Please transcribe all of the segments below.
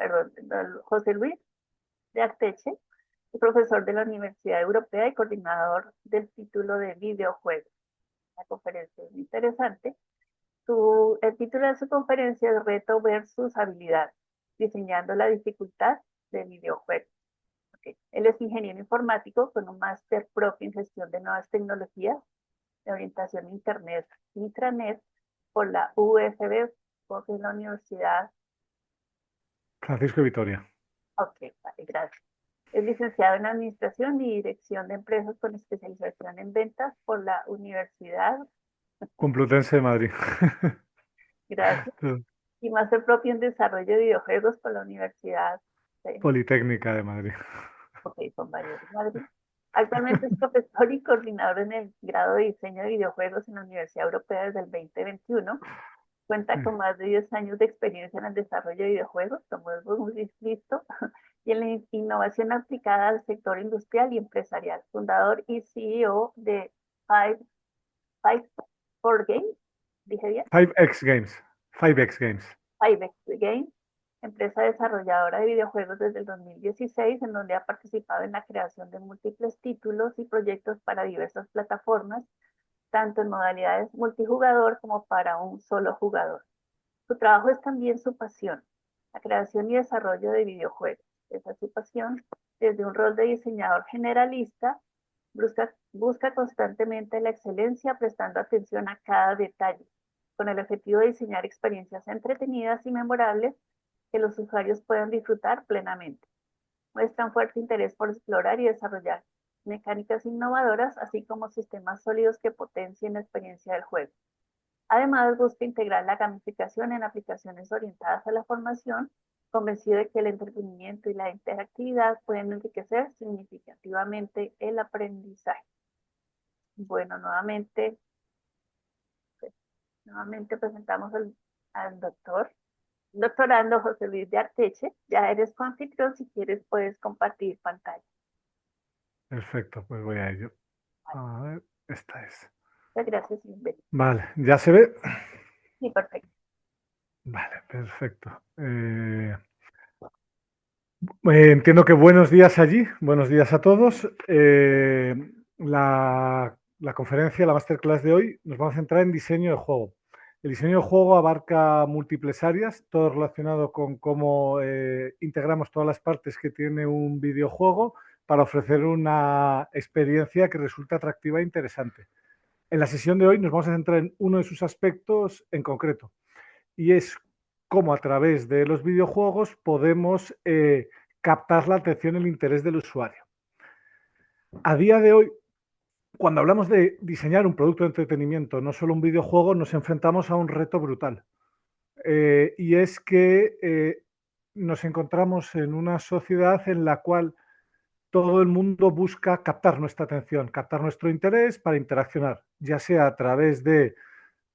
don José Luis de Arteche, profesor de la Universidad Europea y coordinador del título de videojuegos. La conferencia es muy interesante. El título de su conferencia es Reto versus Habilidad, diseñando la dificultad de videojuegos. Okay. Él es ingeniero informático con un máster propio en gestión de nuevas tecnologías de orientación a Internet, intranet, por la UFB, porque es la Universidad. Francisco y Vitoria. Ok, vale, gracias. Es licenciado en Administración y Dirección de Empresas con especialización en ventas por la Universidad. Complutense de Madrid. Gracias. Y máster propio en Desarrollo de Videojuegos por la Universidad. Politécnica de Madrid. Ok, son varios. Madrid. Actualmente es profesor y coordinador en el grado de diseño de videojuegos en la Universidad Europea desde el 2021. Cuenta con más de 10 años de experiencia en el desarrollo de videojuegos, como hemos visto, y en la innovación aplicada al sector industrial y empresarial. Fundador y CEO de Five for Games, dije bien, 5X Games. 5X Games. Five Games, empresa desarrolladora de videojuegos desde el 2016, en donde ha participado en la creación de múltiples títulos y proyectos para diversas plataformas, tanto en modalidades multijugador como para un solo jugador. Su trabajo es también su pasión, la creación y desarrollo de videojuegos. Esa es su pasión. Desde un rol de diseñador generalista, busca constantemente la excelencia, prestando atención a cada detalle, con el objetivo de diseñar experiencias entretenidas y memorables que los usuarios puedan disfrutar plenamente. Muestra un fuerte interés por explorar y desarrollar mecánicas innovadoras, así como sistemas sólidos que potencien la experiencia del juego. Además, busca integrar la gamificación en aplicaciones orientadas a la formación, convencido de que el entretenimiento y la interactividad pueden enriquecer significativamente el aprendizaje. Bueno, nuevamente presentamos al doctorando José Luis de Arteche. Ya eres coanfitrión, si quieres puedes compartir pantalla. Perfecto, pues voy a ello. A ver, esta es. Muchas gracias y bienvenido. Vale, ¿ya se ve? Sí, perfecto. Vale, perfecto. Entiendo que buenos días allí, buenos días a todos. La conferencia, la masterclass de hoy, nos vamos a centrar en diseño de juego. El diseño de juego abarca múltiples áreas, todo relacionado con cómo integramos todas las partes que tiene un videojuego para ofrecer una experiencia que resulte atractiva e interesante. En la sesión de hoy nos vamos a centrar en uno de sus aspectos en concreto, y es cómo a través de los videojuegos podemos captar la atención y el interés del usuario. A día de hoy, cuando hablamos de diseñar un producto de entretenimiento, no solo un videojuego, nos enfrentamos a un reto brutal. Y es que nos encontramos en una sociedad en la cual todo el mundo busca captar nuestra atención, captar nuestro interés para interaccionar, ya sea a través de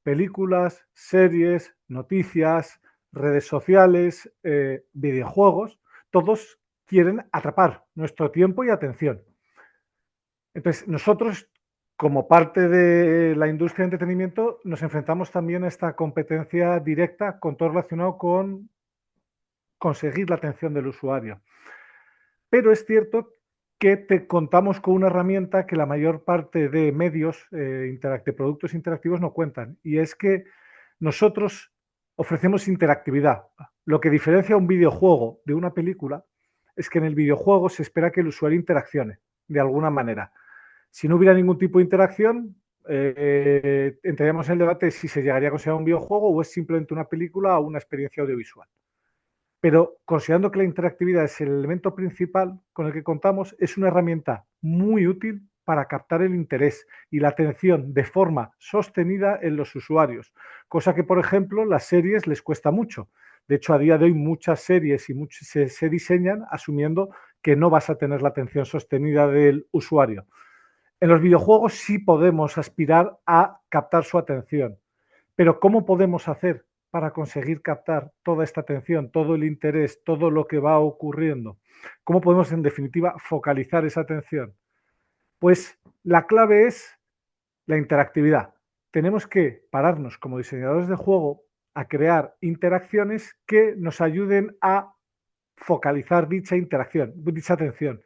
películas, series, noticias, redes sociales, videojuegos. Todos quieren atrapar nuestro tiempo y atención. Entonces, nosotros, como parte de la industria de entretenimiento, nos enfrentamos también a esta competencia directa con todo relacionado con conseguir la atención del usuario. Pero es cierto que te contamos con una herramienta que la mayor parte de medios, de productos interactivos no cuentan, y es que nosotros ofrecemos interactividad. Lo que diferencia un videojuego de una película es que en el videojuego se espera que el usuario interaccione de alguna manera. Si no hubiera ningún tipo de interacción, entraríamos en el debate de si se llegaría a considerar un videojuego o es simplemente una película o una experiencia audiovisual. Pero considerando que la interactividad es el elemento principal con el que contamos, es una herramienta muy útil para captar el interés y la atención de forma sostenida en los usuarios, cosa que, por ejemplo, las series les cuesta mucho. De hecho, a día de hoy muchas series se diseñan asumiendo que no vas a tener la atención sostenida del usuario. En los videojuegos sí podemos aspirar a captar su atención, pero ¿cómo podemos hacer para conseguir captar toda esta atención, todo el interés, todo lo que va ocurriendo? ¿Cómo podemos, en definitiva, focalizar esa atención? Pues la clave es la interactividad. Tenemos que pararnos como diseñadores de juego a crear interacciones que nos ayuden a focalizar dicha interacción, dicha atención.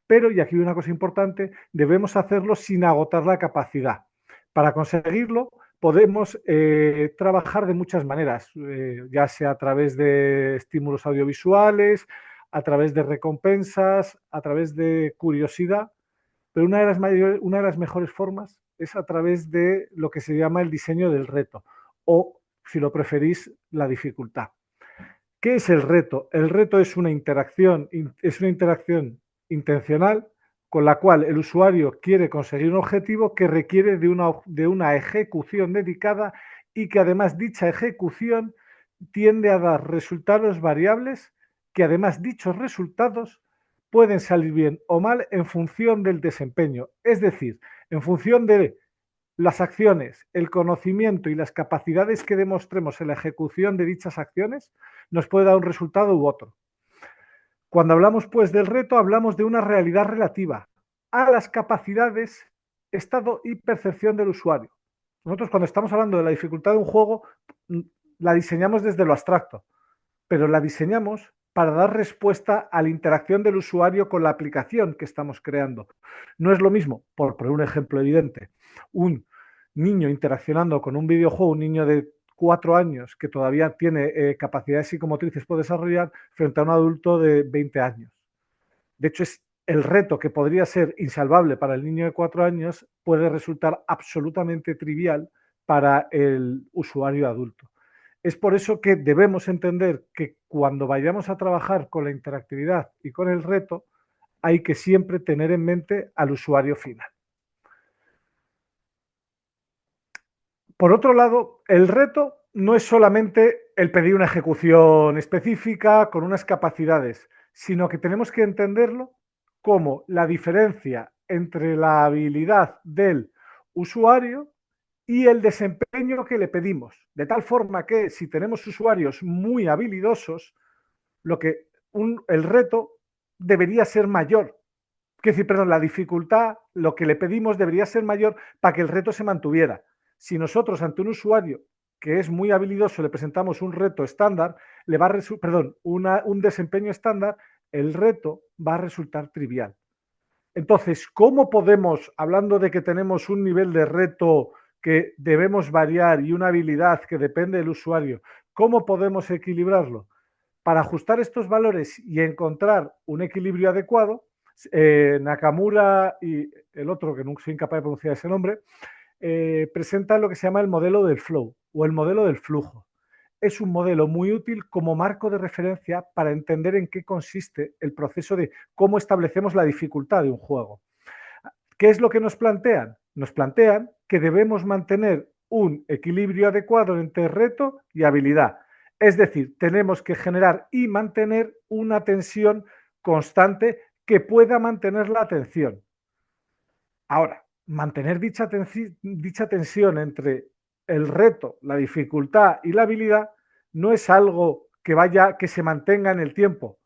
Pero, y aquí hay una cosa importante, debemos hacerlo sin agotar la capacidad. Para conseguirlo, podemos trabajar de muchas maneras, ya sea a través de estímulos audiovisuales, a través de recompensas, a través de curiosidad, pero una de las mejores formas es a través de lo que se llama el diseño del reto o, si lo preferís, la dificultad. ¿Qué es el reto? El reto es una interacción intencional con la cual el usuario quiere conseguir un objetivo que requiere de una ejecución dedicada y que además dicha ejecución tiende a dar resultados variables que además dichos resultados pueden salir bien o mal en función del desempeño, es decir, en función de las acciones, el conocimiento y las capacidades que demostremos en la ejecución de dichas acciones nos puede dar un resultado u otro. Cuando hablamos pues del reto, hablamos de una realidad relativa a las capacidades, estado y percepción del usuario. Nosotros cuando estamos hablando de la dificultad de un juego, la diseñamos desde lo abstracto, pero la diseñamos para dar respuesta a la interacción del usuario con la aplicación que estamos creando. No es lo mismo, por poner un ejemplo evidente, un niño interaccionando con un videojuego, un niño de 4 años que todavía tiene capacidades psicomotrices por desarrollar frente a un adulto de 20 años. De hecho, es el reto que podría ser insalvable para el niño de 4 años puede resultar absolutamente trivial para el usuario adulto. Es por eso que debemos entender que cuando vayamos a trabajar con la interactividad y con el reto, hay que siempre tener en mente al usuario final. Por otro lado, el reto no es solamente el pedir una ejecución específica con unas capacidades, sino que tenemos que entenderlo como la diferencia entre la habilidad del usuario y el desempeño que le pedimos. De tal forma que si tenemos usuarios muy habilidosos, el reto debería ser mayor. Quiero decir, perdón, la dificultad, lo que le pedimos debería ser mayor para que el reto se mantuviera. Si nosotros ante un usuario que es muy habilidoso le presentamos un reto estándar, le va a un desempeño estándar, el reto va a resultar trivial. Entonces, ¿cómo podemos, hablando de que tenemos un nivel de reto que debemos variar y una habilidad que depende del usuario, cómo podemos equilibrarlo? Para ajustar estos valores y encontrar un equilibrio adecuado, Nakamura y el otro, que nunca soy incapaz de pronunciar ese nombre, presentan lo que se llama el modelo del flow o el modelo del flujo. Es un modelo muy útil como marco de referencia para entender en qué consiste el proceso de cómo establecemos la dificultad de un juego. ¿Qué es lo que nos plantean? Nos plantean que debemos mantener un equilibrio adecuado entre reto y habilidad. Es decir, tenemos que generar y mantener una tensión constante que pueda mantener la atención. Ahora, mantener dicha tensión entre el reto, la dificultad y la habilidad no es algo que se mantenga en el tiempo,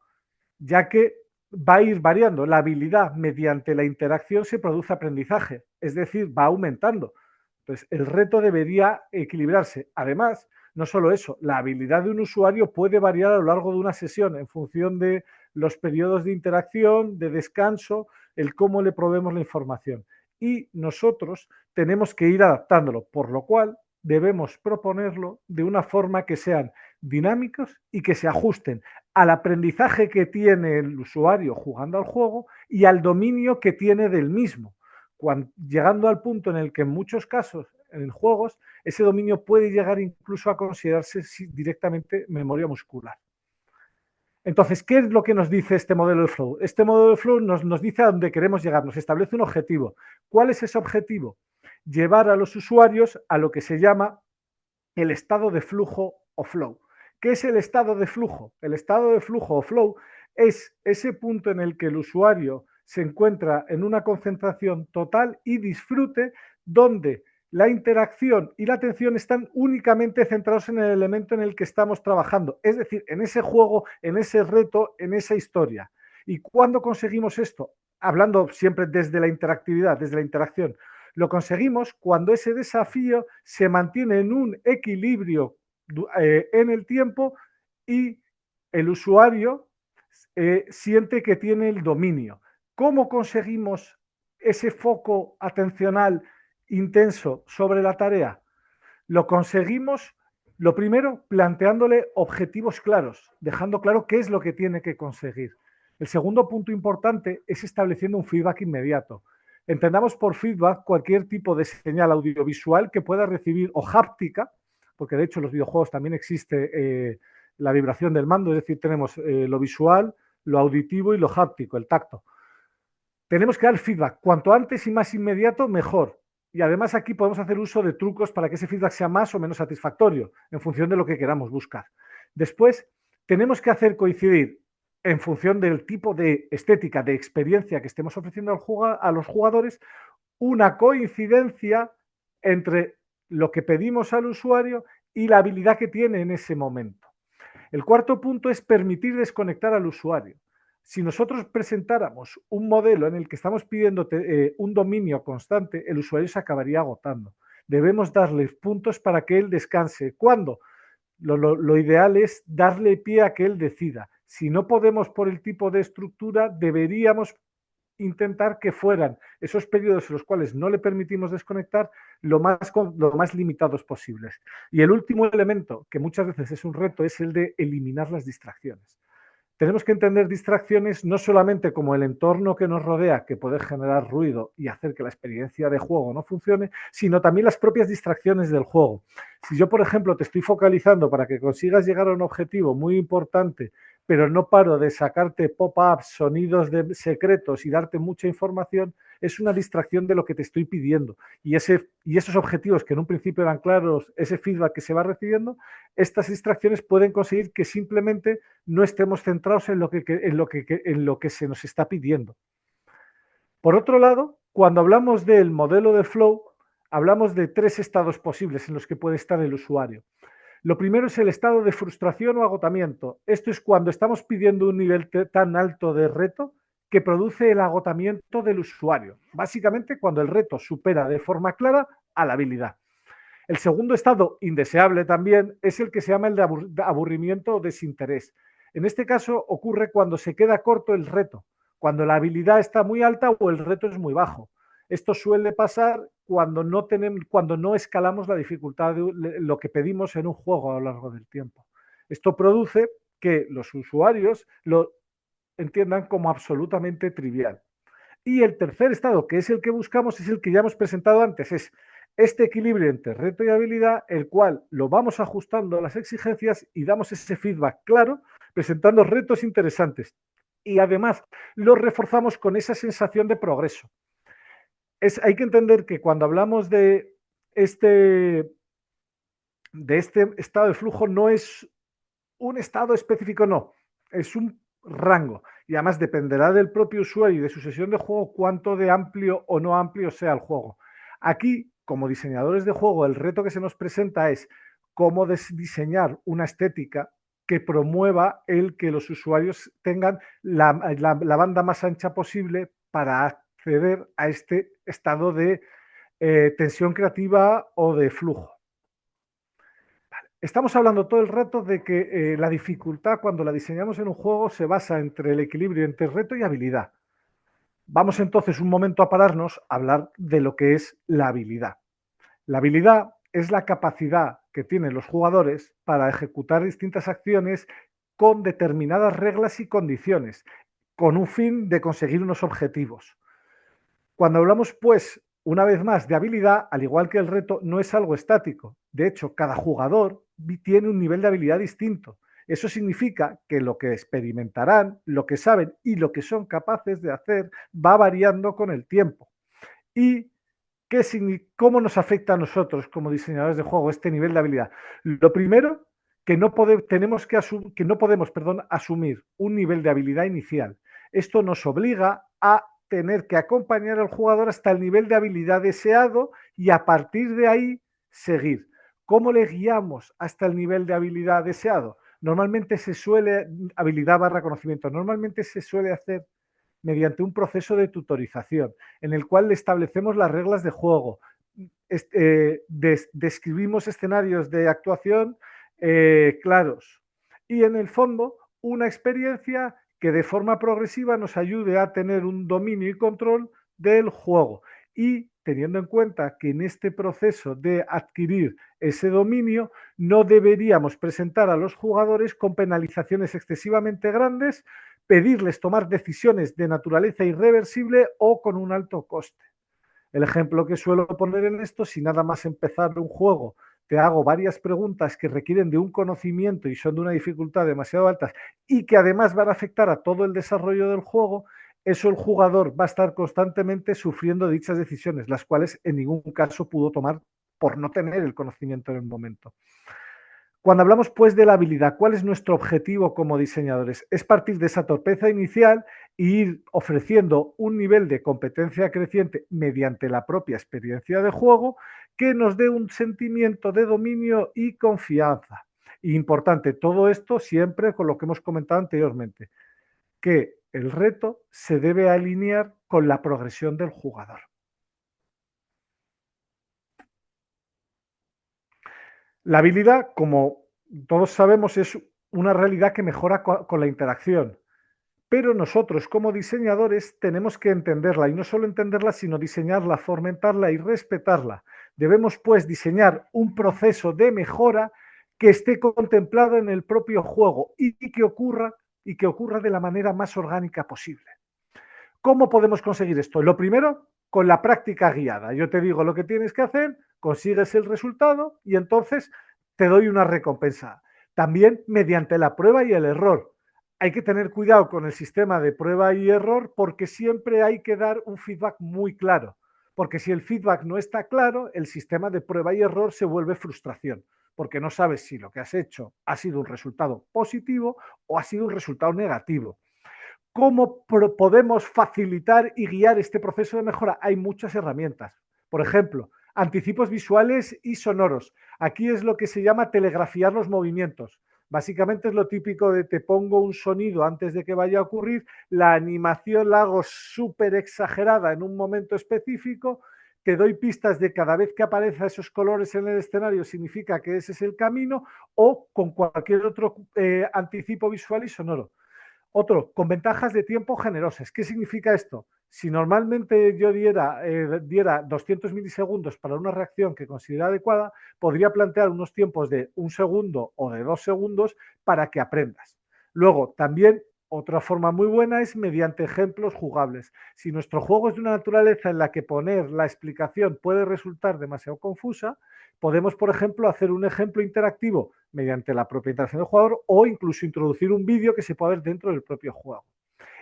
ya que va a ir variando. La habilidad mediante la interacción se produce aprendizaje, es decir, va aumentando. Entonces, el reto debería equilibrarse. Además, no solo eso, la habilidad de un usuario puede variar a lo largo de una sesión en función de los periodos de interacción, de descanso, el cómo le proveemos la información. Y nosotros tenemos que ir adaptándolo, por lo cual debemos proponerlo de una forma que sean dinámicos y que se ajusten al aprendizaje que tiene el usuario jugando al juego y al dominio que tiene del mismo, llegando al punto en el que en muchos casos en juegos ese dominio puede llegar incluso a considerarse directamente memoria muscular. Entonces, ¿qué es lo que nos dice este modelo de flow? Este modelo de flow nos dice a dónde queremos llegar, nos establece un objetivo. ¿Cuál es ese objetivo? Llevar a los usuarios a lo que se llama el estado de flujo o flow. ¿Qué es el estado de flujo? El estado de flujo o flow es ese punto en el que el usuario se encuentra en una concentración total y disfrute, donde la interacción y la atención están únicamente centrados en el elemento en el que estamos trabajando, es decir, en ese juego, en ese reto, en esa historia. ¿Y cuándo conseguimos esto? Hablando siempre desde la interactividad, desde la interacción. Lo conseguimos cuando ese desafío se mantiene en un equilibrio en el tiempo y el usuario siente que tiene el dominio. ¿Cómo conseguimos ese foco atencional intenso sobre la tarea? Lo conseguimos, lo primero, planteándole objetivos claros, dejando claro qué es lo que tiene que conseguir. El segundo punto importante es estableciendo un feedback inmediato. Entendamos por feedback cualquier tipo de señal audiovisual que pueda recibir o háptica, porque de hecho en los videojuegos también existe la vibración del mando, es decir, tenemos lo visual, lo auditivo y lo háptico, el tacto. Tenemos que dar feedback. Cuanto antes y más inmediato, mejor. Y además aquí podemos hacer uso de trucos para que ese feedback sea más o menos satisfactorio, en función de lo que queramos buscar. Después, tenemos que hacer coincidir, en función del tipo de estética, de experiencia que estemos ofreciendo a los jugadores, una coincidencia entre lo que pedimos al usuario y la habilidad que tiene en ese momento. El cuarto punto es permitir desconectar al usuario. Si nosotros presentáramos un modelo en el que estamos pidiendo un dominio constante, el usuario se acabaría agotando. Debemos darle puntos para que él descanse. ¿Cuándo? Lo ideal es darle pie a que él decida. Si no podemos por el tipo de estructura, deberíamos intentar que fueran esos periodos en los cuales no le permitimos desconectar lo más limitados posibles. Y el último elemento, que muchas veces es un reto, es el de eliminar las distracciones. Tenemos que entender distracciones no solamente como el entorno que nos rodea, que puede generar ruido y hacer que la experiencia de juego no funcione, sino también las propias distracciones del juego. Si yo, por ejemplo, te estoy focalizando para que consigas llegar a un objetivo muy importante, pero no paro de sacarte pop-ups, sonidos secretos y darte mucha información, es una distracción de lo que te estoy pidiendo. Y esos objetivos que en un principio eran claros, ese feedback que se va recibiendo, estas distracciones pueden conseguir que simplemente no estemos centrados en lo que se nos está pidiendo. Por otro lado, cuando hablamos del modelo de flow, hablamos de 3 estados posibles en los que puede estar el usuario. Lo primero es el estado de frustración o agotamiento. Esto es cuando estamos pidiendo un nivel tan alto de reto que produce el agotamiento del usuario. Básicamente cuando el reto supera de forma clara a la habilidad. El segundo estado indeseable también es el que se llama el de aburrimiento o desinterés. En este caso ocurre cuando se queda corto el reto, cuando la habilidad está muy alta o el reto es muy bajo. Esto suele pasar cuando no escalamos la dificultad de lo que pedimos en un juego a lo largo del tiempo. Esto produce que los usuarios lo entiendan como absolutamente trivial. Y el tercer estado, que es el que buscamos, es el que ya hemos presentado antes, es este equilibrio entre reto y habilidad, el cual lo vamos ajustando a las exigencias y damos ese feedback claro, presentando retos interesantes. Y además lo reforzamos con esa sensación de progreso. Hay que entender que cuando hablamos de este estado de flujo, no es un estado específico, no, es un rango. Y además dependerá del propio usuario y de su sesión de juego cuánto de amplio o no amplio sea el juego. Aquí, como diseñadores de juego, el reto que se nos presenta es cómo diseñar una estética que promueva el que los usuarios tengan la banda más ancha posible para acceder a este estado de tensión creativa o de flujo. Estamos hablando todo el rato de que la dificultad cuando la diseñamos en un juego se basa entre el equilibrio entre reto y habilidad. Vamos entonces un momento a pararnos a hablar de lo que es la habilidad. La habilidad es la capacidad que tienen los jugadores para ejecutar distintas acciones con determinadas reglas y condiciones, con un fin de conseguir unos objetivos. Cuando hablamos, pues, una vez más de habilidad, al igual que el reto, no es algo estático. De hecho, cada jugador tiene un nivel de habilidad distinto. Eso significa que lo que experimentarán, lo que saben y lo que son capaces de hacer va variando con el tiempo. ¿Y cómo nos afecta a nosotros como diseñadores de juego este nivel de habilidad? Lo primero, que no podemos asumir un nivel de habilidad inicial. Esto nos obliga a tener que acompañar al jugador hasta el nivel de habilidad deseado y a partir de ahí seguir. ¿Cómo le guiamos hasta el nivel de habilidad deseado? Habilidad barra conocimiento, normalmente se suele hacer mediante un proceso de tutorización en el cual le establecemos las reglas de juego, describimos escenarios de actuación claros y en el fondo una experiencia que de forma progresiva nos ayude a tener un dominio y control del juego. Y teniendo en cuenta que en este proceso de adquirir ese dominio no deberíamos presentar a los jugadores con penalizaciones excesivamente grandes, pedirles tomar decisiones de naturaleza irreversible o con un alto coste. El ejemplo que suelo poner en esto, si nada más empezar un juego te hago varias preguntas que requieren de un conocimiento y son de una dificultad demasiado alta y que además van a afectar a todo el desarrollo del juego, eso el jugador va a estar constantemente sufriendo dichas decisiones, las cuales en ningún caso pudo tomar por no tener el conocimiento en el momento. Cuando hablamos pues de la habilidad, ¿cuál es nuestro objetivo como diseñadores? Es partir de esa torpeza inicial e ir ofreciendo un nivel de competencia creciente mediante la propia experiencia de juego que nos dé un sentimiento de dominio y confianza. Y importante, todo esto siempre con lo que hemos comentado anteriormente, que el reto se debe alinear con la progresión del jugador. La habilidad, como todos sabemos, es una realidad que mejora con la interacción, pero nosotros como diseñadores tenemos que entenderla y no solo entenderla, sino diseñarla, fomentarla y respetarla. Debemos pues diseñar un proceso de mejora que esté contemplado en el propio juego y que ocurra de la manera más orgánica posible. ¿Cómo podemos conseguir esto? Lo primero, con la práctica guiada. Yo te digo lo que tienes que hacer, consigues el resultado y entonces te doy una recompensa. También mediante la prueba y el error. Hay que tener cuidado con el sistema de prueba y error porque siempre hay que dar un feedback muy claro. Porque si el feedback no está claro, el sistema de prueba y error se vuelve frustración. Porque no sabes si lo que has hecho ha sido un resultado positivo o ha sido un resultado negativo. ¿Cómo podemos facilitar y guiar este proceso de mejora? Hay muchas herramientas. Por ejemplo, anticipos visuales y sonoros. Aquí es lo que se llama telegrafiar los movimientos. Básicamente es lo típico de te pongo un sonido antes de que vaya a ocurrir, la animación la hago súper exagerada en un momento específico, te doy pistas de cada vez que aparecen esos colores en el escenario significa que ese es el camino, o con cualquier otro anticipo visual y sonoro. Otro, con ventajas de tiempo generosas. ¿Qué significa esto? Si normalmente yo diera 200 milisegundos para una reacción que considera adecuada, podría plantear unos tiempos de 1 segundo o de 2 segundos para que aprendas. Luego, también otra forma muy buena es mediante ejemplos jugables. Si nuestro juego es de una naturaleza en la que poner la explicación puede resultar demasiado confusa, podemos, por ejemplo, hacer un ejemplo interactivo mediante la propia interacción del jugador o incluso introducir un vídeo que se pueda ver dentro del propio juego.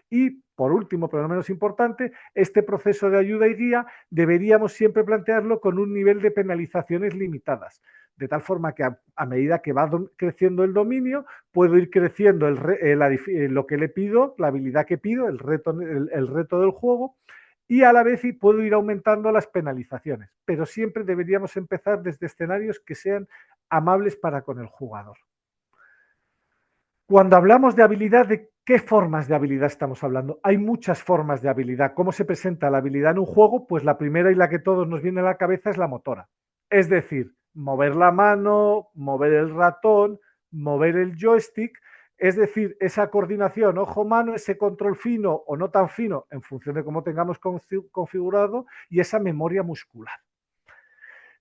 Y por último, pero no menos importante, este proceso de ayuda y guía deberíamos siempre plantearlo con un nivel de penalizaciones limitadas, de tal forma que a medida que va creciendo el dominio, puedo ir creciendo lo que le pido, la habilidad que pido, el reto del juego, y a la vez puedo ir aumentando las penalizaciones. Pero siempre deberíamos empezar desde escenarios que sean amables para con el jugador. Cuando hablamos de habilidad, ¿de qué formas de habilidad estamos hablando? Hay muchas formas de habilidad. ¿Cómo se presenta la habilidad en un juego? Pues la primera y la que todos nos viene a la cabeza es la motora. Es decir, mover la mano, mover el ratón, mover el joystick, es decir, esa coordinación ojo-mano, ese control fino o no tan fino en función de cómo tengamos configurado y esa memoria muscular.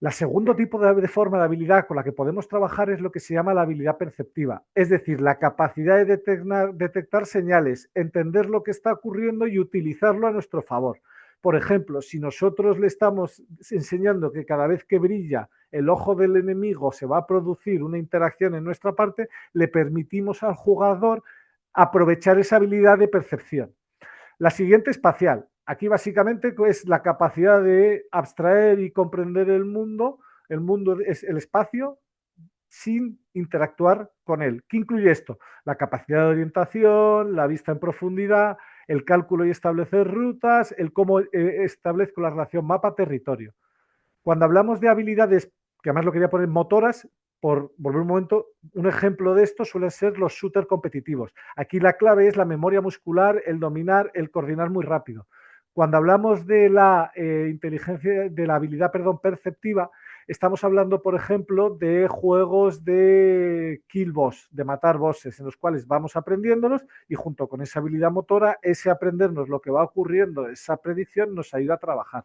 La segundo tipo de forma de habilidad con la que podemos trabajar es lo que se llama la habilidad perceptiva, es decir, la capacidad de detectar señales, entender lo que está ocurriendo y utilizarlo a nuestro favor. Por ejemplo, si nosotros le estamos enseñando que cada vez que brilla el ojo del enemigo se va a producir una interacción en nuestra parte, le permitimos al jugador aprovechar esa habilidad de percepción. La siguiente, espacial. Aquí básicamente es la capacidad de abstraer y comprender el mundo es el espacio sin interactuar con él. ¿Qué incluye esto? La capacidad de orientación, la vista en profundidad, el cálculo y establecer rutas, el cómo establezco la relación mapa-territorio. Cuando hablamos de habilidades, que además lo quería poner motoras, por volver un momento, un ejemplo de esto suelen ser los shooters competitivos. Aquí la clave es la memoria muscular, el dominar, el coordinar muy rápido. Cuando hablamos de la inteligencia, de la habilidad, perceptiva, Estamos hablando, por ejemplo, de juegos de kill boss, de matar bosses, en los cuales vamos aprendiéndolos y junto con esa habilidad motora, ese aprendernos lo que va ocurriendo, esa predicción nos ayuda a trabajar.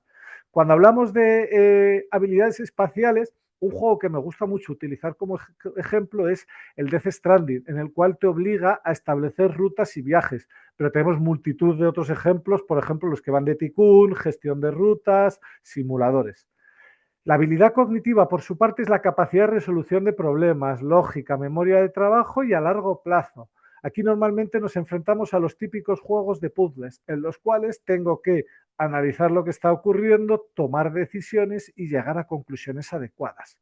Cuando hablamos de habilidades espaciales, un juego que me gusta mucho utilizar como ejemplo es el Death Stranding, en el cual te obliga a establecer rutas y viajes. Pero tenemos multitud de otros ejemplos, por ejemplo, los que van de Tycoon, gestión de rutas, simuladores. La habilidad cognitiva, por su parte, es la capacidad de resolución de problemas, lógica, memoria de trabajo y a largo plazo. Aquí normalmente nos enfrentamos a los típicos juegos de puzzles, en los cuales tengo que analizar lo que está ocurriendo, tomar decisiones y llegar a conclusiones adecuadas.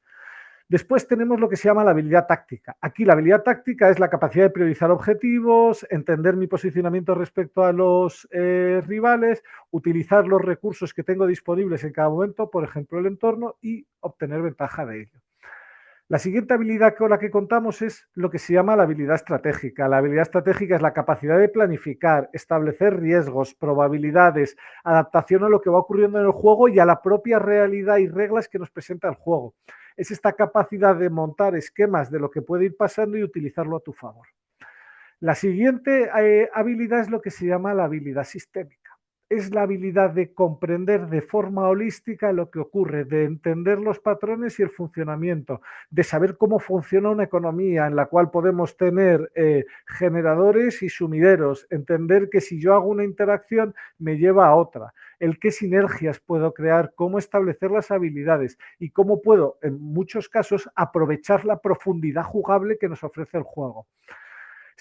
Después tenemos lo que se llama la habilidad táctica. Aquí la habilidad táctica es la capacidad de priorizar objetivos, entender mi posicionamiento respecto a los rivales, utilizar los recursos que tengo disponibles en cada momento, por ejemplo el entorno, y obtener ventaja de ello. La siguiente habilidad con la que contamos es lo que se llama la habilidad estratégica. La habilidad estratégica es la capacidad de planificar, establecer riesgos, probabilidades, adaptación a lo que va ocurriendo en el juego y a la propia realidad y reglas que nos presenta el juego. Es esta capacidad de montar esquemas de lo que puede ir pasando y utilizarlo a tu favor. La siguiente habilidad es lo que se llama la habilidad sistémica. Es la habilidad de comprender de forma holística lo que ocurre, de entender los patrones y el funcionamiento, de saber cómo funciona una economía en la cual podemos tener generadores y sumideros, entender que si yo hago una interacción me lleva a otra, el qué sinergias puedo crear, cómo establecer las habilidades y cómo puedo, en muchos casos, aprovechar la profundidad jugable que nos ofrece el juego.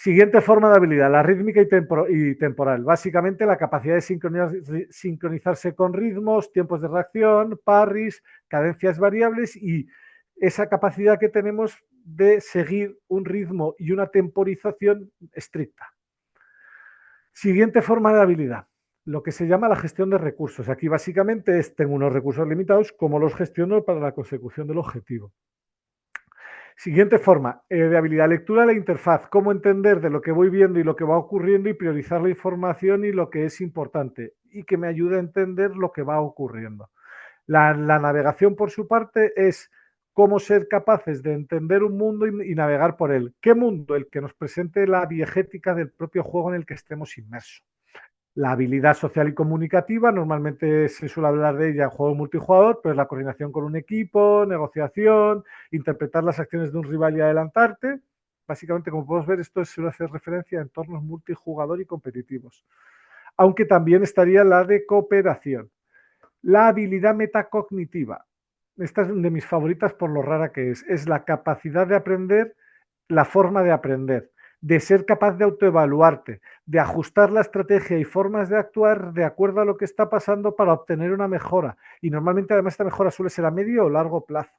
Siguiente forma de habilidad, la rítmica y temporal. Básicamente la capacidad de sincronizarse con ritmos, tiempos de reacción, parries, cadencias variables y esa capacidad que tenemos de seguir un ritmo y una temporización estricta. Siguiente forma de habilidad, lo que se llama la gestión de recursos. Aquí básicamente tengo unos recursos limitados, ¿cómo los gestiono para la consecución del objetivo? Siguiente forma de habilidad, lectura de la interfaz, cómo entender de lo que voy viendo y lo que va ocurriendo y priorizar la información y lo que es importante y que me ayude a entender lo que va ocurriendo. La navegación, por su parte, es cómo ser capaces de entender un mundo y navegar por él. ¿Qué mundo? El que nos presente la diegética del propio juego en el que estemos inmersos. La habilidad social y comunicativa, normalmente se suele hablar de ella en juego multijugador, pero es la coordinación con un equipo, negociación, interpretar las acciones de un rival y adelantarte. Básicamente, como podemos ver, esto suele hacer referencia a entornos multijugador y competitivos. Aunque también estaría la de cooperación. La habilidad metacognitiva. Esta es de mis favoritas por lo rara que es la capacidad de aprender, la forma de aprender, de ser capaz de autoevaluarte, de ajustar la estrategia y formas de actuar de acuerdo a lo que está pasando para obtener una mejora. Y normalmente además esta mejora suele ser a medio o largo plazo.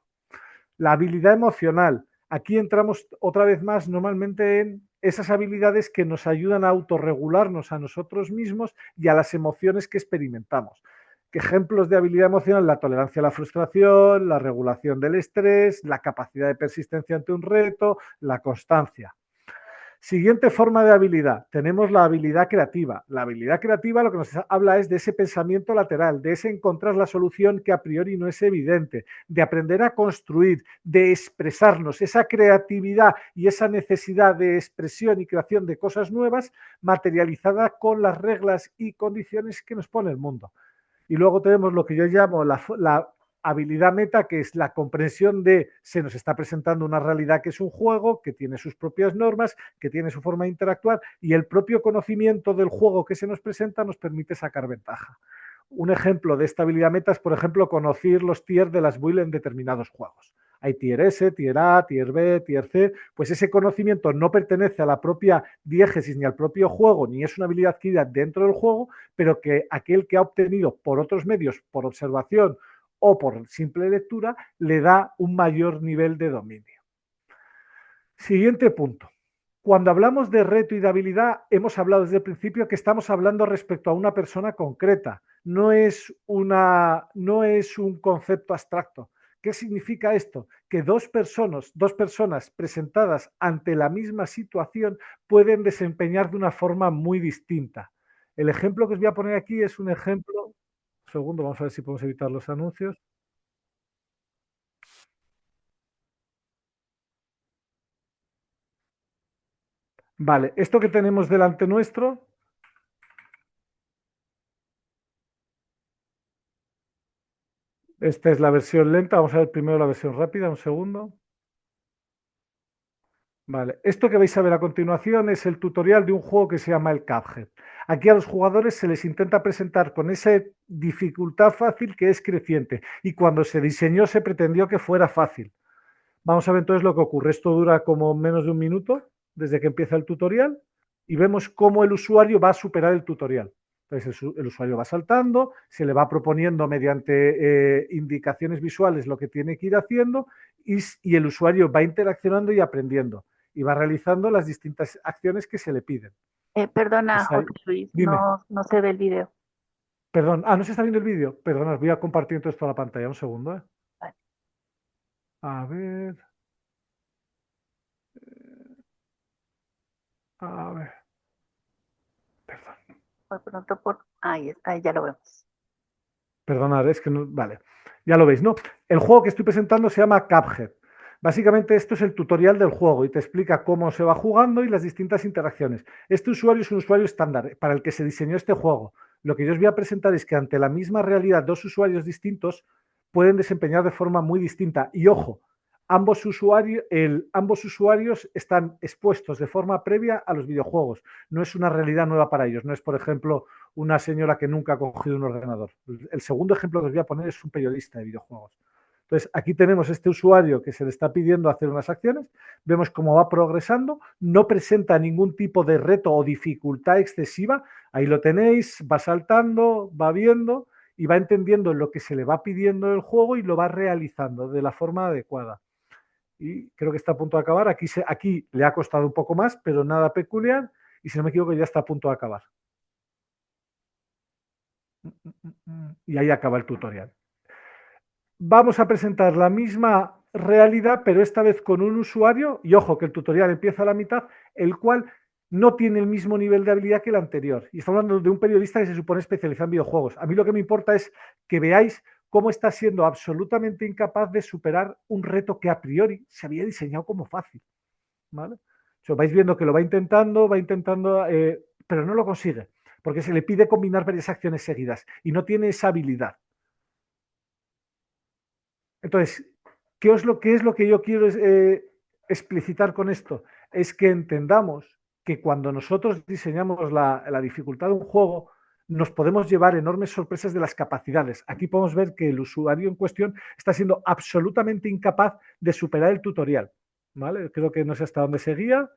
La habilidad emocional. Aquí entramos otra vez más normalmente en esas habilidades que nos ayudan a autorregularnos a nosotros mismos y a las emociones que experimentamos. Ejemplos de habilidad emocional, la tolerancia a la frustración, la regulación del estrés, la capacidad de persistencia ante un reto, la constancia. Siguiente forma de habilidad, tenemos la habilidad creativa. La habilidad creativa lo que nos habla es de ese pensamiento lateral, de ese encontrar la solución que a priori no es evidente, de aprender a construir, de expresarnos, esa creatividad y esa necesidad de expresión y creación de cosas nuevas materializada con las reglas y condiciones que nos pone el mundo. Y luego tenemos lo que yo llamo la habilidad meta, que es la comprensión de se nos está presentando una realidad que es un juego, que tiene sus propias normas, que tiene su forma de interactuar y el propio conocimiento del juego que se nos presenta nos permite sacar ventaja. Un ejemplo de esta habilidad meta es, por ejemplo, conocer los tiers de las builds en determinados juegos. Hay tier S, tier A, tier B, tier C, pues ese conocimiento no pertenece a la propia diégesis ni al propio juego, ni es una habilidad adquirida dentro del juego, pero que aquel que ha obtenido por otros medios, por observación o por simple lectura, le da un mayor nivel de dominio. Siguiente punto. Cuando hablamos de reto y de habilidad, hemos hablado desde el principio que estamos hablando respecto a una persona concreta, no es un concepto abstracto. ¿Qué significa esto? Que dos personas presentadas ante la misma situación pueden desempeñar de una forma muy distinta. El ejemplo que os voy a poner aquí es un ejemplo. Un segundo, vamos a ver si podemos evitar los anuncios. Vale, esto que tenemos delante nuestro, esta es la versión lenta, vamos a ver primero la versión rápida, un segundo. Vale, esto que vais a ver a continuación es el tutorial de un juego que se llama el Cuphead. Aquí a los jugadores se les intenta presentar con esa dificultad fácil que es creciente y cuando se diseñó se pretendió que fuera fácil. Vamos a ver entonces lo que ocurre. Esto dura como menos de un minuto desde que empieza el tutorial y vemos cómo el usuario va a superar el tutorial. Entonces el usuario va saltando, se le va proponiendo mediante indicaciones visuales lo que tiene que ir haciendo y el usuario va interaccionando y aprendiendo y va realizando las distintas acciones que se le piden. Perdona, Pues ahí, José Luis, dime, no se ve el video. perdón, no se está viendo el vídeo, perdón, os voy a compartir entonces toda la pantalla, un segundo. Vale, A ver, a ver, perdón. por pronto ahí ya lo vemos. Perdonad, es que no. Vale, ya lo veis, ¿no? El juego que estoy presentando se llama Cuphead. Básicamente esto es el tutorial del juego y te explica cómo se va jugando y las distintas interacciones. Este usuario es un usuario estándar para el que se diseñó este juego. Lo que yo os voy a presentar es que ante la misma realidad dos usuarios distintos pueden desempeñar de forma muy distinta. Y ojo, ambos usuarios están expuestos de forma previa a los videojuegos. No es una realidad nueva para ellos. No es, por ejemplo, una señora que nunca ha cogido un ordenador. El segundo ejemplo que os voy a poner es un periodista de videojuegos. Entonces, aquí tenemos este usuario que se le está pidiendo hacer unas acciones, vemos cómo va progresando, no presenta ningún tipo de reto o dificultad excesiva, ahí lo tenéis, va saltando, va viendo y va entendiendo lo que se le va pidiendo el juego y lo va realizando de la forma adecuada. Y creo que está a punto de acabar, aquí le ha costado un poco más, pero nada peculiar, y si no me equivoco ya está a punto de acabar. Y ahí acaba el tutorial. Vamos a presentar la misma realidad, pero esta vez con un usuario, y ojo que el tutorial empieza a la mitad, el cual no tiene el mismo nivel de habilidad que el anterior. Y estamos hablando de un periodista que se supone especializado en videojuegos. A mí lo que me importa es que veáis cómo está siendo absolutamente incapaz de superar un reto que a priori se había diseñado como fácil. ¿Vale? O sea, vais viendo que lo va intentando, pero no lo consigue, porque se le pide combinar varias acciones seguidas y no tiene esa habilidad. Entonces, qué es lo que yo quiero explicitar con esto? Es que entendamos que cuando nosotros diseñamos la dificultad de un juego, nos podemos llevar enormes sorpresas de las capacidades. Aquí podemos ver que el usuario en cuestión está siendo absolutamente incapaz de superar el tutorial. ¿Vale? Creo que no sé hasta dónde seguía,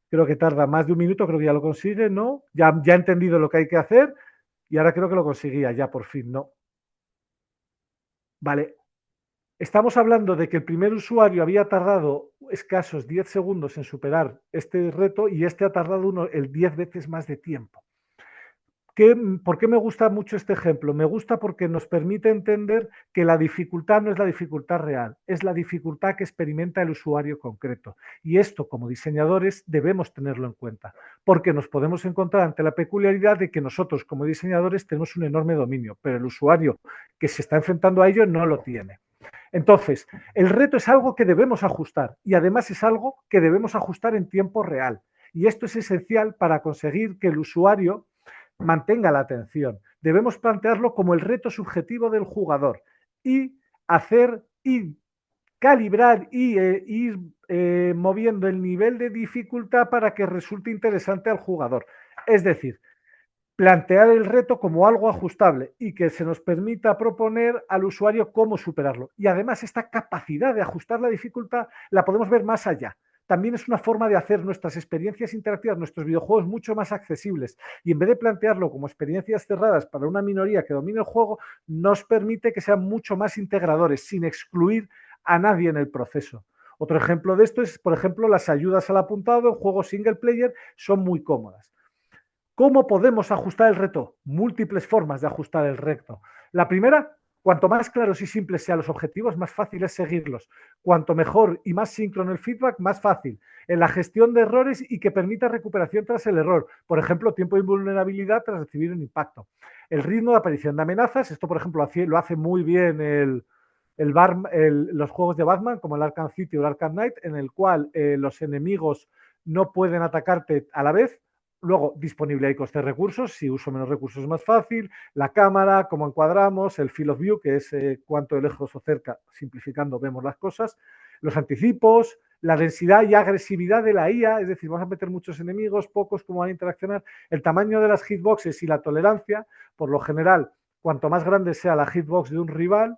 creo que tarda más de un minuto, creo que ya lo consigue, ¿no? Ya ha entendido lo que hay que hacer y ahora creo que lo conseguía, ya por fin, ¿no? Vale, estamos hablando de que el primer usuario había tardado escasos 10 segundos en superar este reto y este ha tardado el 10 veces más de tiempo. ¿Por qué me gusta mucho este ejemplo? Me gusta porque nos permite entender que la dificultad no es la dificultad real, es la dificultad que experimenta el usuario concreto. Y esto, como diseñadores, debemos tenerlo en cuenta, porque nos podemos encontrar ante la peculiaridad de que nosotros, como diseñadores, tenemos un enorme dominio, pero el usuario que se está enfrentando a ello no lo tiene. Entonces, el reto es algo que debemos ajustar y además es algo que debemos ajustar en tiempo real. Y esto es esencial para conseguir que el usuario mantenga la atención. Debemos plantearlo como el reto subjetivo del jugador y hacer y calibrar y ir moviendo el nivel de dificultad para que resulte interesante al jugador. Es decir, plantear el reto como algo ajustable y que se nos permita proponer al usuario cómo superarlo. Y además esta capacidad de ajustar la dificultad la podemos ver más allá. También es una forma de hacer nuestras experiencias interactivas, nuestros videojuegos mucho más accesibles. Y en vez de plantearlo como experiencias cerradas para una minoría que domine el juego, nos permite que sean mucho más integradores, sin excluir a nadie en el proceso. Otro ejemplo de esto es, por ejemplo, las ayudas al apuntado en juegos single player son muy cómodas. ¿Cómo podemos ajustar el reto? Múltiples formas de ajustar el reto. La primera, cuanto más claros y simples sean los objetivos, más fácil es seguirlos. Cuanto mejor y más síncrono el feedback, más fácil. En la gestión de errores y que permita recuperación tras el error. Por ejemplo, tiempo de invulnerabilidad tras recibir un impacto. El ritmo de aparición de amenazas, esto por ejemplo lo hace muy bien los juegos de Batman, como el Arkham City o el Arkham Knight, en el cual los enemigos no pueden atacarte a la vez. Luego, disponibilidad y coste de recursos, si uso menos recursos es más fácil, la cámara, cómo encuadramos, el field of view, que es cuánto de lejos o cerca, simplificando, vemos las cosas, los anticipos, la densidad y agresividad de la IA, es decir, vamos a meter muchos enemigos, pocos, cómo van a interaccionar, el tamaño de las hitboxes y la tolerancia, por lo general, cuanto más grande sea la hitbox de un rival,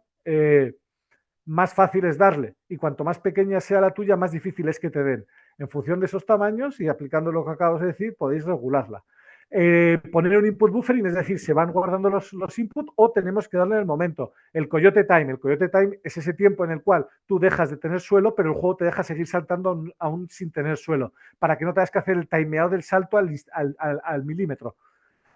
más fácil es darle, y cuanto más pequeña sea la tuya, más difícil es que te den. En función de esos tamaños y aplicando lo que acabas de decir, podéis regularla. Poner un input buffering, es decir, se van guardando los inputs o tenemos que darle en el momento. El Coyote Time. El Coyote Time es ese tiempo en el cual tú dejas de tener suelo, pero el juego te deja seguir saltando aún sin tener suelo, para que no tengas que hacer el timeado del salto al milímetro.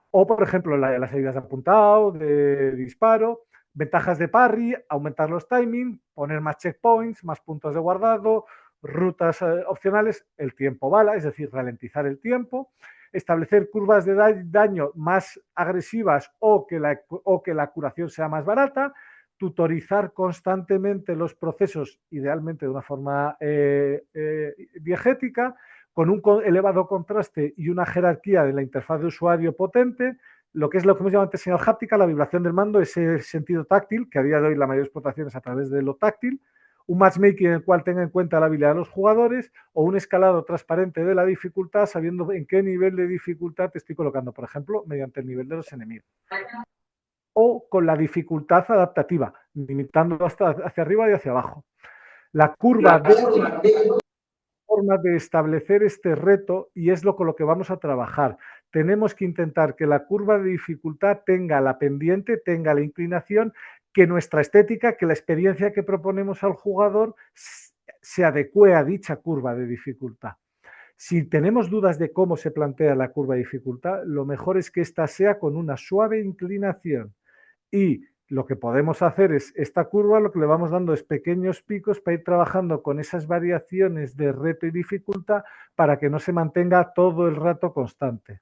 O, por ejemplo, las heridas de apuntado, de disparo, ventajas de parry, aumentar los timings, poner más checkpoints, más puntos de guardado, rutas opcionales, el tiempo bala, es decir, ralentizar el tiempo, establecer curvas de daño más agresivas o que la curación sea más barata, tutorizar constantemente los procesos, idealmente de una forma diegética, con un elevado contraste y una jerarquía de la interfaz de usuario potente, lo que hemos llamado antes señal háptica, la vibración del mando, ese sentido táctil, que a día de hoy la mayor explotación es a través de lo táctil, un matchmaking en el cual tenga en cuenta la habilidad de los jugadores o un escalado transparente de la dificultad sabiendo en qué nivel de dificultad te estoy colocando, por ejemplo, mediante el nivel de los enemigos. O con la dificultad adaptativa, limitando hasta hacia arriba y hacia abajo. La curva de forma de establecer este reto y es con lo que vamos a trabajar. Tenemos que intentar que la curva de dificultad tenga la pendiente, tenga la inclinación, que nuestra estética, que la experiencia que proponemos al jugador se adecue a dicha curva de dificultad. Si tenemos dudas de cómo se plantea la curva de dificultad, lo mejor es que ésta sea con una suave inclinación y lo que podemos hacer es esta curva, lo que le vamos dando es pequeños picos para ir trabajando con esas variaciones de reto y dificultad para que no se mantenga todo el rato constante.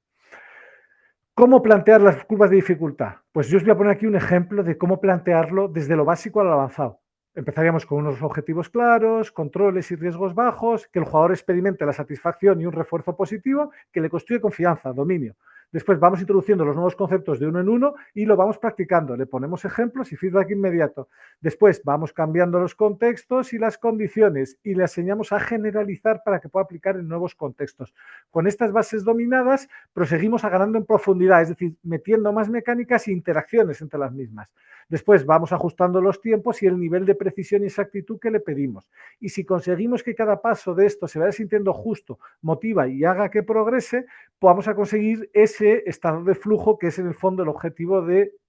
¿Cómo plantear las curvas de dificultad? Pues yo os voy a poner aquí un ejemplo de cómo plantearlo desde lo básico al avanzado. Empezaríamos con unos objetivos claros, controles y riesgos bajos, que el jugador experimente la satisfacción y un refuerzo positivo que le construye confianza, dominio. Después vamos introduciendo los nuevos conceptos de uno en uno y lo vamos practicando. Le ponemos ejemplos y feedback inmediato. Después vamos cambiando los contextos y las condiciones y le enseñamos a generalizar para que pueda aplicar en nuevos contextos. Con estas bases dominadas proseguimos ganando en profundidad, es decir, metiendo más mecánicas e interacciones entre las mismas. Después vamos ajustando los tiempos y el nivel de precisión y exactitud que le pedimos. Y si conseguimos que cada paso de esto se vaya sintiendo justo, motiva y haga que progrese, vamos a conseguir ese estado de flujo que es en el fondo el objetivo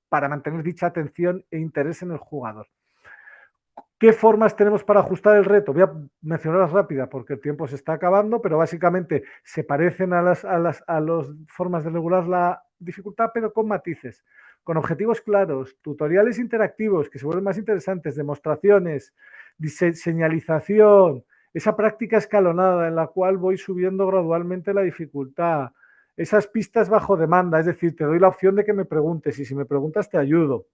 para mantener dicha atención e interés en el jugador. ¿Qué formas tenemos para ajustar el reto? Voy a mencionarlas rápida porque el tiempo se está acabando, pero básicamente se parecen a las formas de regular la dificultad, pero con matices, con objetivos claros, tutoriales interactivos que se vuelven más interesantes, demostraciones, señalización, esa práctica escalonada en la cual voy subiendo gradualmente la dificultad, esas pistas bajo demanda, es decir, te doy la opción de que me preguntes y si me preguntas te ayudo.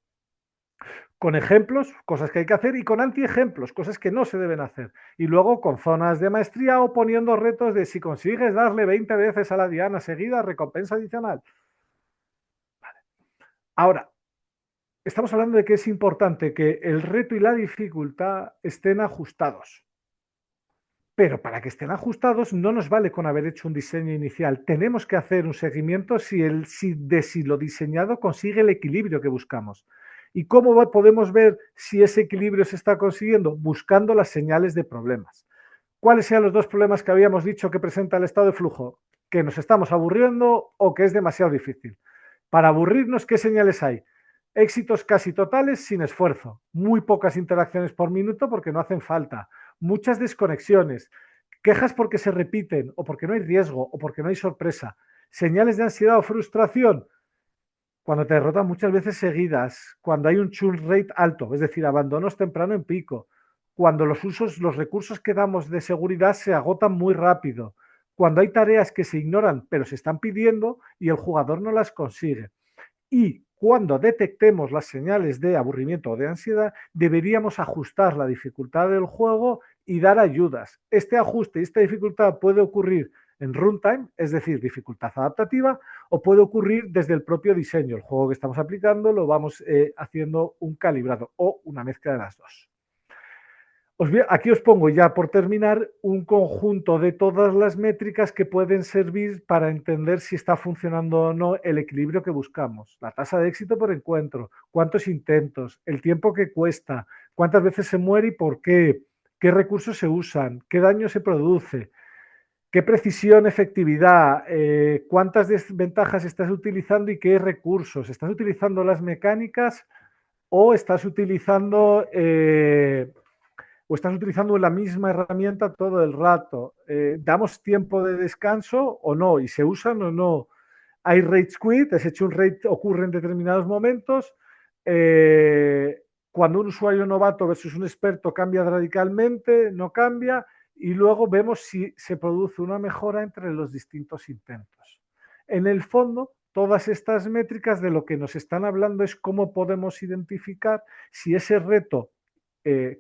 Con ejemplos, cosas que hay que hacer, y con antiejemplos, cosas que no se deben hacer. Y luego con zonas de maestría o poniendo retos de si consigues darle 20 veces a la diana seguida, recompensa adicional. Vale. Ahora, estamos hablando de que es importante que el reto y la dificultad estén ajustados. Pero para que estén ajustados no nos vale con haber hecho un diseño inicial. Tenemos que hacer un seguimiento si lo diseñado consigue el equilibrio que buscamos. ¿Y cómo podemos ver si ese equilibrio se está consiguiendo? Buscando las señales de problemas. ¿Cuáles sean los dos problemas que habíamos dicho que presenta el estado de flujo? Que nos estamos aburriendo o que es demasiado difícil. Para aburrirnos, ¿qué señales hay? Éxitos casi totales sin esfuerzo. Muy pocas interacciones por minuto porque no hacen falta. Muchas desconexiones. Quejas porque se repiten o porque no hay riesgo o porque no hay sorpresa. Señales de ansiedad o frustración. Cuando te derrotan muchas veces seguidas, cuando hay un churn rate alto, es decir, abandonos temprano en pico, cuando los recursos que damos de seguridad se agotan muy rápido, cuando hay tareas que se ignoran pero se están pidiendo y el jugador no las consigue. Y cuando detectemos las señales de aburrimiento o de ansiedad, deberíamos ajustar la dificultad del juego y dar ayudas. Este ajuste y esta dificultad puede ocurrir en runtime, es decir, dificultad adaptativa, o puede ocurrir desde el propio diseño. El juego que estamos aplicando lo vamos haciendo un calibrado o una mezcla de las dos. Aquí os pongo ya por terminar un conjunto de todas las métricas que pueden servir para entender si está funcionando o no el equilibrio que buscamos. La tasa de éxito por encuentro, cuántos intentos, el tiempo que cuesta, cuántas veces se muere y por qué recursos se usan, qué daño se produce, qué precisión, efectividad, cuántas desventajas estás utilizando y qué recursos. ¿Estás utilizando las mecánicas o estás utilizando la misma herramienta todo el rato? ¿Damos tiempo de descanso o no? ¿Y se usan o no? ¿Hay rage quit? ¿Es hecho un rage ocurre en determinados momentos? Cuando un usuario novato versus un experto cambia radicalmente, no cambia, y luego vemos si se produce una mejora entre los distintos intentos. En el fondo, todas estas métricas de lo que nos están hablando es cómo podemos identificar si ese reto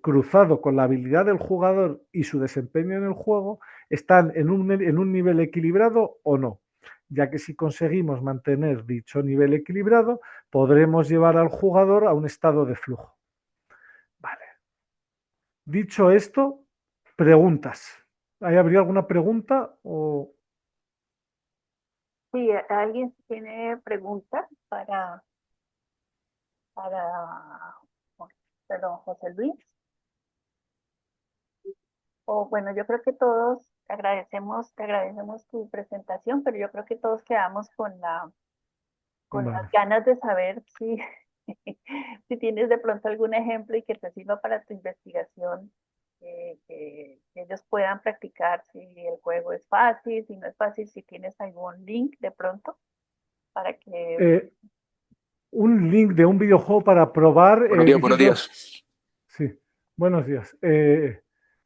cruzado con la habilidad del jugador y su desempeño en el juego están en un nivel equilibrado o no, ya que si conseguimos mantener dicho nivel equilibrado, podremos llevar al jugador a un estado de flujo. Vale. Dicho esto, preguntas. ¿Habría alguna pregunta? Sí, ¿alguien tiene preguntas para, perdón, José Luis? O bueno, yo creo que todos te agradecemos tu presentación, pero yo creo que todos quedamos con las Vale. ganas de saber si, si tienes de pronto algún ejemplo y que te sirva para tu investigación, que ellos puedan practicar si el juego es fácil, si no es fácil, si tienes algún link de pronto para que... Un link de un videojuego para probar. Buenos días, buenos días. Sí, buenos días.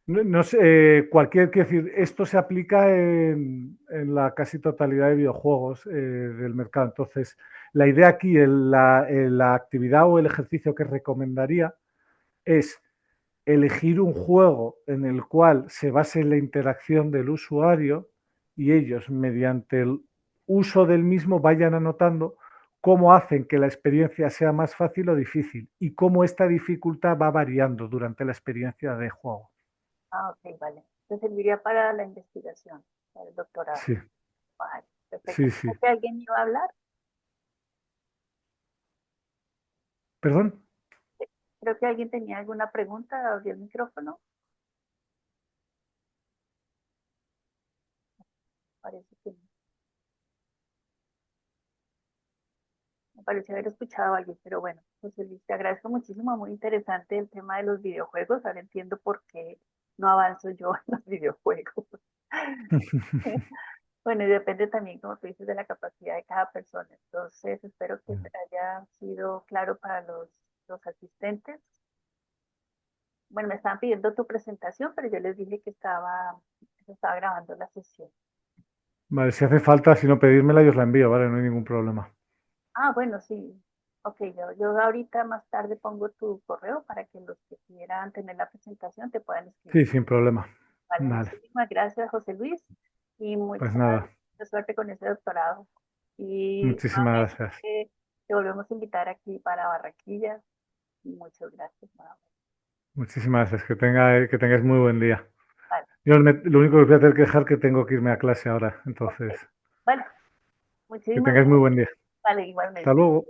No sé, quiero decir, esto se aplica en la casi totalidad de videojuegos del mercado. Entonces, la idea aquí, la actividad o el ejercicio que recomendaría es elegir un juego en el cual se base en la interacción del usuario y ellos, mediante el uso del mismo, vayan anotando cómo hacen que la experiencia sea más fácil o difícil y cómo esta dificultad va variando durante la experiencia de juego. Ah, ok, vale. Te serviría para la investigación, para el doctorado. Sí, Vale, perfecto. sí, sí. ¿Creo que alguien iba a hablar? ¿Perdón? Creo que alguien tenía alguna pregunta. Abrió el micrófono. Parece que no. Me parece haber escuchado a alguien, pero bueno, José Luis, te agradezco muchísimo, muy interesante el tema de los videojuegos. Ahora entiendo por qué no avanzo yo en los videojuegos. Bueno, y depende también, como tú dices, de la capacidad de cada persona. Entonces, espero que haya sido claro para los asistentes. Bueno, me estaban pidiendo tu presentación, pero yo les dije que estaba grabando la sesión. Vale, si hace falta, si no pedírmela, yo os la envío, ¿vale? No hay ningún problema. Ah, bueno, sí. Ok, yo ahorita más tarde pongo tu correo para que los que quieran tener la presentación te puedan escribir. Sí, sin problema. Vale, Vale, muchísimas gracias, José Luis, y pues mucha nada, suerte con ese doctorado. Y muchísimas gracias. nuevamente te volvemos a invitar aquí para Barranquilla. Y muchas gracias nuevamente. Muchísimas gracias. Que tengáis muy buen día. Vale, Yo lo único que os voy a tener que dejar es que tengo que irme a clase ahora. ok. Entonces, Vale, que muchísimas tengáis muy gracias. buen día. Vale, Hasta igualmente. luego.